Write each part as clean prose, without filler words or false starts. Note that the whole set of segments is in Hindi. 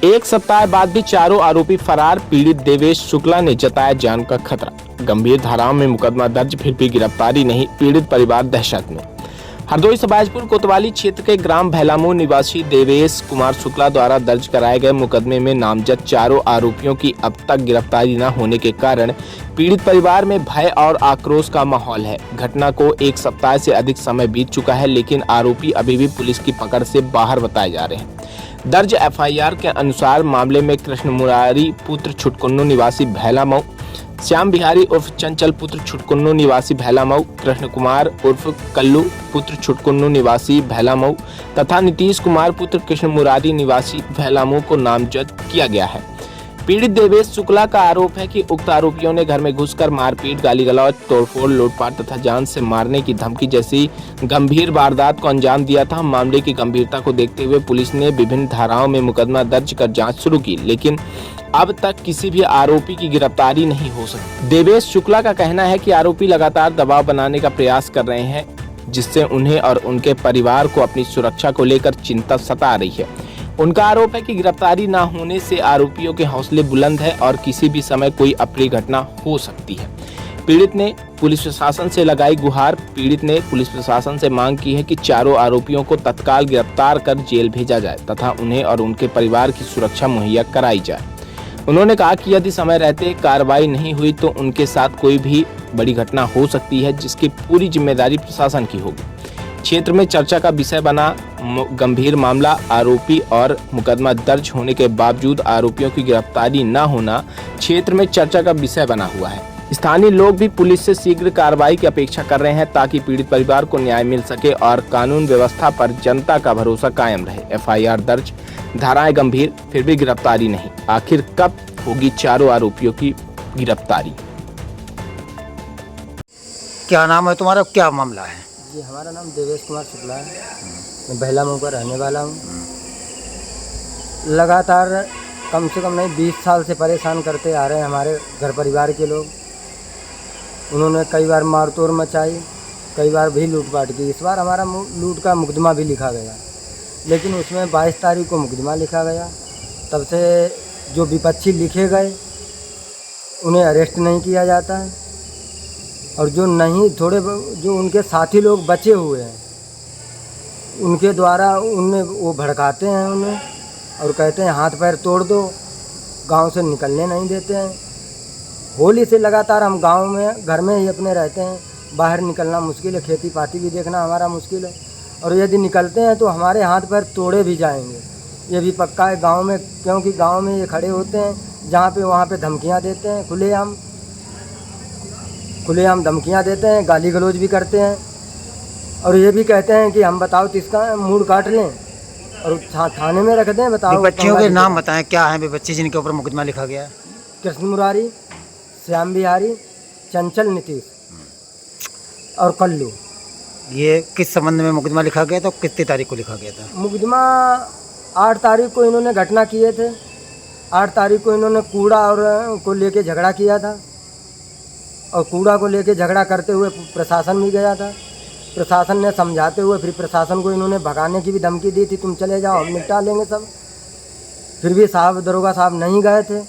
एक सप्ताह बाद भी चारों आरोपी फरार। पीड़ित देवेश शुक्ला ने जताया जान का खतरा। गंभीर धाराओं में मुकदमा दर्ज, फिर भी गिरफ्तारी नहीं। पीड़ित परिवार दहशत में। हरदोई सबाजपुर कोतवाली क्षेत्र के ग्राम भैलामू निवासी देवेश कुमार शुक्ला द्वारा दर्ज कराए गए मुकदमे में नामजद चारों आरोपियों की अब तक गिरफ्तारी न होने के कारण पीड़ित परिवार में भय और आक्रोश का माहौल है। घटना को एक सप्ताह से अधिक समय बीत चुका है, लेकिन आरोपी अभी भी पुलिस की पकड़ से बाहर बताए जा रहे हैं। दर्ज एफआईआर के अनुसार मामले में कृष्ण मुरारी पुत्र छुटकुन्नू निवासी भैलामऊ, श्याम बिहारी उर्फ चंचल पुत्र छुटकुन्नू निवासी भैलामऊ, कृष्ण कुमार उर्फ कल्लू पुत्र छुटकुन्नू निवासी भैलामऊ तथा नीतीश कुमार पुत्र कृष्ण मुरारी निवासी भैलामऊ को नामजद किया गया है। पीड़ित देवेश शुक्ला का आरोप है कि उक्त आरोपियों ने घर में घुसकर मारपीट, गाली गलौज, तोड़फोड़, लूटपाट तथा जान से मारने की धमकी जैसी गंभीर वारदात को अंजाम दिया था। मामले की गंभीरता को देखते हुए पुलिस ने विभिन्न धाराओं में मुकदमा दर्ज कर जांच शुरू की, लेकिन अब तक किसी भी आरोपी की गिरफ्तारी नहीं हो सकी। देवेश शुक्ला का कहना है कि आरोपी लगातार दबाव बनाने का प्रयास कर रहे हैं, जिससे उन्हें और उनके परिवार को अपनी सुरक्षा को लेकर चिंता सता रही है। उनका आरोप है कि गिरफ्तारी न होने से आरोपियों के हौसले बुलंद है और किसी भी समय कोई अप्रिय घटना हो सकती है। पीड़ित ने पुलिस प्रशासन से लगाई गुहार। पीड़ित ने पुलिस प्रशासन से मांग की है कि चारों आरोपियों को तत्काल गिरफ्तार कर जेल भेजा जाए तथा उन्हें और उनके परिवार की सुरक्षा मुहैया कराई जाए। उन्होंने कहा कि यदि समय रहते कार्रवाई नहीं हुई तो उनके साथ कोई भी बड़ी घटना हो सकती है, जिसकी पूरी जिम्मेदारी प्रशासन की होगी। क्षेत्र में चर्चा का विषय बना गंभीर मामला। आरोपी और मुकदमा दर्ज होने के बावजूद आरोपियों की गिरफ्तारी न होना क्षेत्र में चर्चा का विषय बना हुआ है। स्थानीय लोग भी पुलिस से शीघ्र कार्रवाई की अपेक्षा कर रहे हैं ताकि पीड़ित परिवार को न्याय मिल सके और कानून व्यवस्था पर जनता का भरोसा कायम रहे। एफआईआर दर्ज, धाराएं गंभीर, फिर भी गिरफ्तारी नहीं। आखिर कब होगी चारों आरोपियों की गिरफ्तारी? क्या नाम है तुम्हारा, क्या मामला है? जी, हमारा नाम देवेश कुमार शुक्ला है। मैं भैलामऊ का रहने वाला हूँ। लगातार कम से कम नहीं 20 साल से परेशान करते आ रहे हैं हमारे घर परिवार के लोग। उन्होंने कई बार मारतोड़ मचाई, कई बार भी लूटपाट की। इस बार हमारा लूट का मुकदमा भी लिखा गया, लेकिन उसमें 22 तारीख को मुकदमा लिखा गया। तब से जो विपक्षी लिखे गए उन्हें अरेस्ट नहीं किया जाता है, और जो नहीं थोड़े जो उनके साथी लोग बचे हुए हैं उनके द्वारा उन्हें वो भड़काते हैं उन्हें, और कहते हैं हाथ पैर तोड़ दो, गांव से निकलने नहीं देते हैं। होली से लगातार हम गांव में घर में ही अपने रहते हैं, बाहर निकलना मुश्किल है, खेती पाती भी देखना हमारा मुश्किल है, और यदि निकलते हैं तो हमारे हाथ पैर तोड़े भी जाएंगे, ये भी पक्का है गांव में। क्योंकि गांव में ये खड़े होते हैं जहाँ पे वहाँ पे धमकियाँ देते हैं, खुलेआम धमकियाँ देते हैं, गाली गलौज भी करते हैं, और ये भी कहते हैं कि हम बताओ तो इसका मूड काट लें और थाने में रख दें। बताओ बच्चियों के नाम बताएं, क्या है बच्चे जिनके ऊपर मुकदमा लिखा गया है? कृष्ण मुरारी, श्याम बिहारी, चंचल, नीतीश और कल्लू। ये किस संबंध में मुकदमा लिखा गया था, कितनी तारीख को लिखा गया था? मुकदमा 8 तारीख को इन्होंने घटना किए थे। 8 तारीख को इन्होंने कूड़ा और को लेके झगड़ा किया था, और कूड़ा को लेके झगड़ा करते हुए प्रशासन भी गया था। प्रशासन ने समझाते हुए फिर प्रशासन को इन्होंने भगाने की भी धमकी दी थी, तुम चले जाओ हम निपटा लेंगे सब। फिर भी साहब दरोगा साहब नहीं गए थे।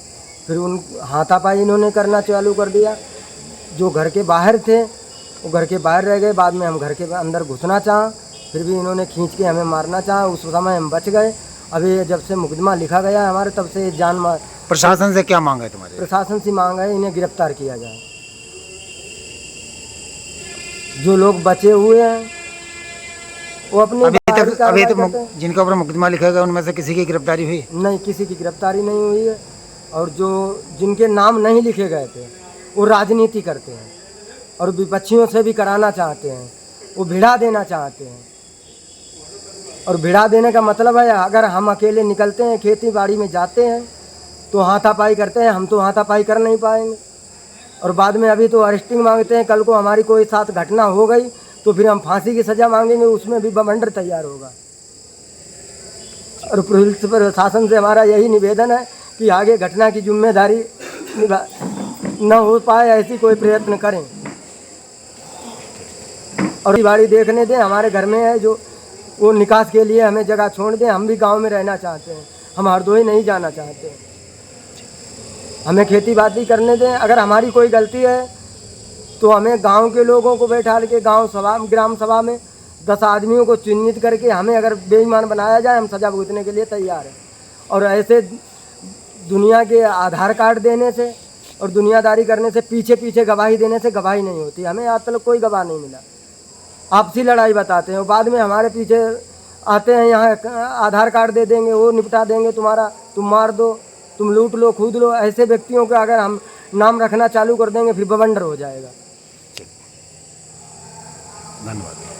फिर उन हाथापाई इन्होंने करना चालू कर दिया। जो घर के बाहर थे वो घर के बाहर रह गए। बाद में हम घर के अंदर घुसना चाहा, फिर भी इन्होंने खींच के हमें मारना चाहा। उस समय हम बच गए। अभी जब से मुकदमा लिखा गया हमारे, तब से जान मार। प्रशासन से क्या मांग है तुम्हारी? प्रशासन से मांग है इन्हें गिरफ्तार किया जाए। जो लोग बचे हुए हैं वो अपनी अभी तो जिनके ऊपर मुकदमा लिखा गया उनमें से किसी की गिरफ्तारी हुई नहीं? किसी की गिरफ्तारी नहीं हुई है। और जो जिनके नाम नहीं लिखे गए थे वो राजनीति करते हैं और विपक्षियों से भी कराना चाहते हैं, वो भिड़ा देना चाहते हैं। और भिड़ा देने का मतलब है, अगर हम अकेले निकलते हैं खेती बाड़ी में जाते हैं तो हाथापाई करते हैं, हम तो हाथापाई कर नहीं पाएंगे। और बाद में अभी तो अरेस्टिंग मांगते हैं। कल को हमारी कोई साथ घटना हो गई तो फिर हम फांसी की सज़ा मांगेंगे, उसमें भी बवंडर तैयार होगा। और पुलिस प्रशासन से हमारा यही निवेदन है कि आगे घटना की जिम्मेदारी न हो पाए ऐसी कोई प्रयत्न करें, और बाड़ी देखने दें। हमारे घर में है जो वो निकास के लिए हमें जगह छोड़ दें, हम भी गांव में रहना चाहते हैं। हम हरदोई नहीं जाना चाहते। हमें खेती बाड़ी करने दें। अगर हमारी कोई गलती है तो हमें गांव के लोगों को बैठा के ग्राम सभा में 10 आदमियों को चिन्हित करके हमें अगर बेईमान बनाया जाए, हम सजा भुगतने के लिए तैयार हैं। और ऐसे दुनिया के आधार कार्ड देने से और दुनियादारी करने से, पीछे पीछे गवाही देने से गवाही नहीं होती। हमें आज तक कोई गवाह नहीं मिला। आपसी लड़ाई बताते हैं और बाद में हमारे पीछे आते हैं, यहाँ आधार कार्ड दे देंगे, वो निपटा देंगे तुम्हारा, तुम मार दो, तुम लूट लो, खुद लो। ऐसे व्यक्तियों का अगर हम नाम रखना चालू कर देंगे फिर बवंडर हो जाएगा। धन्यवाद।